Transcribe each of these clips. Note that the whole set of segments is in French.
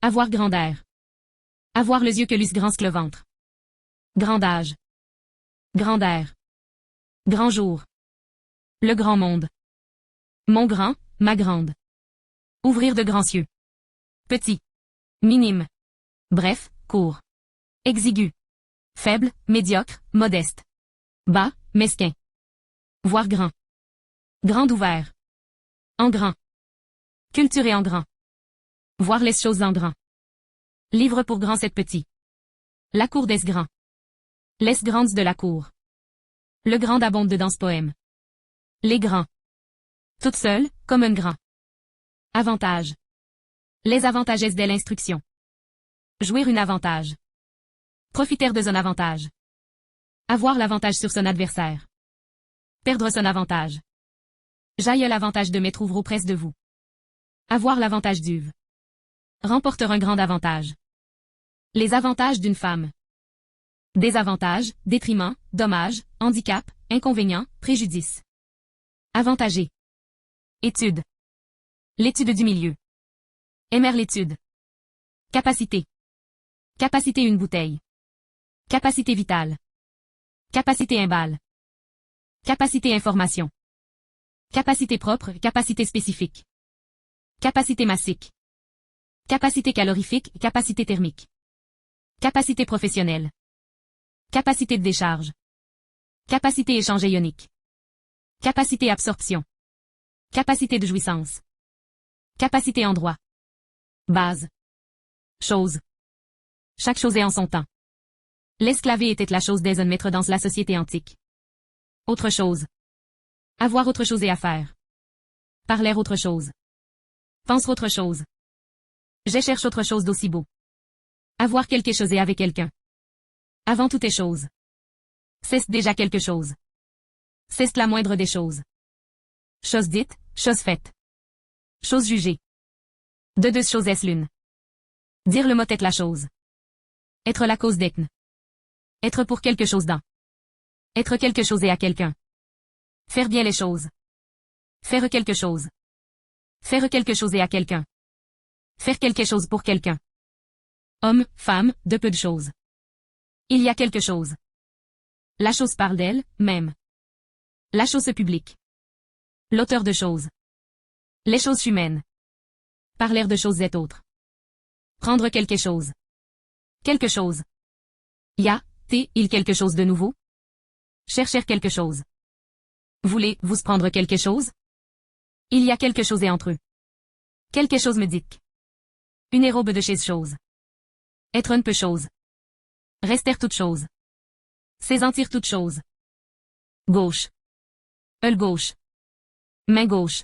Avoir grand air. Avoir les yeux que lus grand que le ventre. Grand âge. Grand air. Grand jour. Le grand monde. Mon grand, ma grande. Ouvrir de grands cieux. Petit. Minime. Bref, court. Exigu. Faible, médiocre, modeste. Bas, mesquin. Voir grand. Grand ouvert. En grand. Culturé en grand. Voir les choses en grand. Livre pour grand c'est petit. La cour des grands. Les grandes de la cour. Le grand abonde dans ce poème. Les grands. Toute seule, comme un grand. Avantage. Les avantages de l'instruction. Jouir une avantage. Profiter de son avantage. Avoir l'avantage sur son adversaire. Perdre son avantage. J'aille l'avantage de me trouver près de vous. Avoir l'avantage d'uve. Remporter un grand avantage. Les avantages d'une femme. Désavantages, détriment, dommage, handicap, inconvénient, préjudice. Avantager. Étude. L'étude du milieu. Aimer l'étude. Capacité. Capacité une bouteille. Capacité vitale. Capacité imbal. Capacité information. Capacité propre, capacité spécifique. Capacité massique. Capacité calorifique, capacité thermique. Capacité professionnelle. Capacité de décharge. Capacité échange ionique. Capacité absorption. Capacité de jouissance. Capacité en droit. Base. Chose. Chaque chose est en son temps. L'esclavé était la chose des hommes maîtres dans la société antique. Autre chose. Avoir autre chose et à faire. Parler autre chose. Penser autre chose. Je cherche autre chose d'aussi beau. Avoir quelque chose et avec quelqu'un. Avant toutes les choses. C'est déjà quelque chose. C'est la moindre des choses. Chose dite, chose faite. Chose jugée. De deux choses est l'une. Dire le mot est la chose. Être la cause d'être. Être pour quelque chose d'un. Être quelque chose et à quelqu'un. Faire bien les choses. Faire quelque chose. Faire quelque chose et à quelqu'un. Faire quelque chose pour quelqu'un. Homme, femme, de peu de choses. Il y a quelque chose. La chose parle d'elle, même. La chose publique. L'auteur de choses. Les choses humaines. Parler de choses est autre. Prendre quelque chose. Quelque chose. Il quelque chose de nouveau? Chercher quelque chose. Voulez-vous prendre quelque chose? Il y a quelque chose et entre eux. Quelque chose me dit. Une aérobe de chez chose. Être un peu chose. Rester toute chose. S'ésentir toute chose. Gauche. Œil gauche. Main gauche.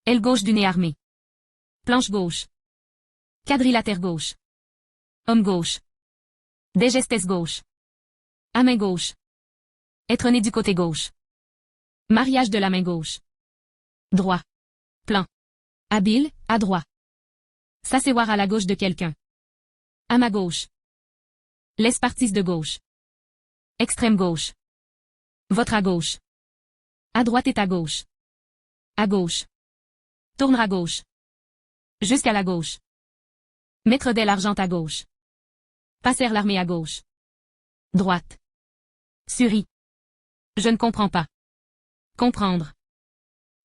Aile gauche du nez armé. Planche gauche. Quadrilatère gauche. Homme gauche. Des gestes gauche. À main gauche. Être né du côté gauche. Mariage de la main gauche. Droit. Plan. Habile, adroit. S'asseoir à la gauche de quelqu'un. À ma gauche. Les parties de gauche. Extrême gauche. Votre à gauche. À droite et à gauche. À gauche. Tourner à gauche. Jusqu'à la gauche. Mettre de l'argent à gauche. Passer l'armée à gauche. Droite. Suri. Je ne comprends pas. Comprendre.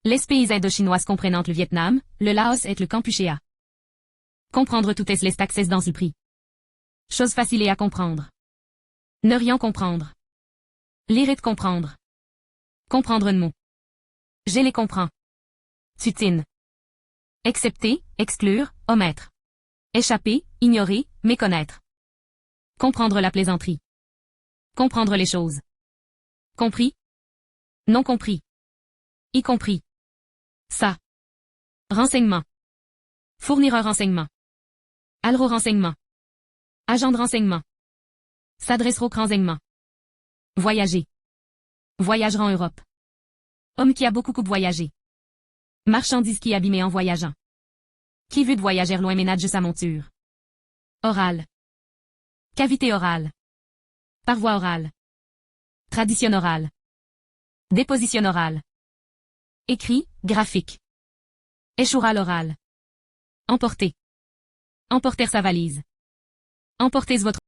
Les pays indo-chinois comprenant le Vietnam, le Laos et le Kampuchea. Comprendre tout est les accès dans le prix. Chose facile et à comprendre. Ne rien comprendre. Lire et de comprendre. Comprendre un mot. Je les comprends. Tutine. Excepter, exclure, omettre. Échapper, ignorer, méconnaître. Comprendre la plaisanterie. Comprendre les choses. Compris? Non compris. Y compris. Ça. Renseignement. Fournir un renseignement. Aller au renseignement. Agent de renseignement. S'adresser au renseignement. Voyager. Voyager en Europe. Homme qui a beaucoup voyagé. Marchandise qui abîmée en voyageant. Qui veut de voyager loin ménage sa monture. Oral. Cavité orale. Paroi orale. Tradition orale. Déposition orale. Écrit, graphique. Échoural oral. Emporter. Emporter sa valise. Emportez votre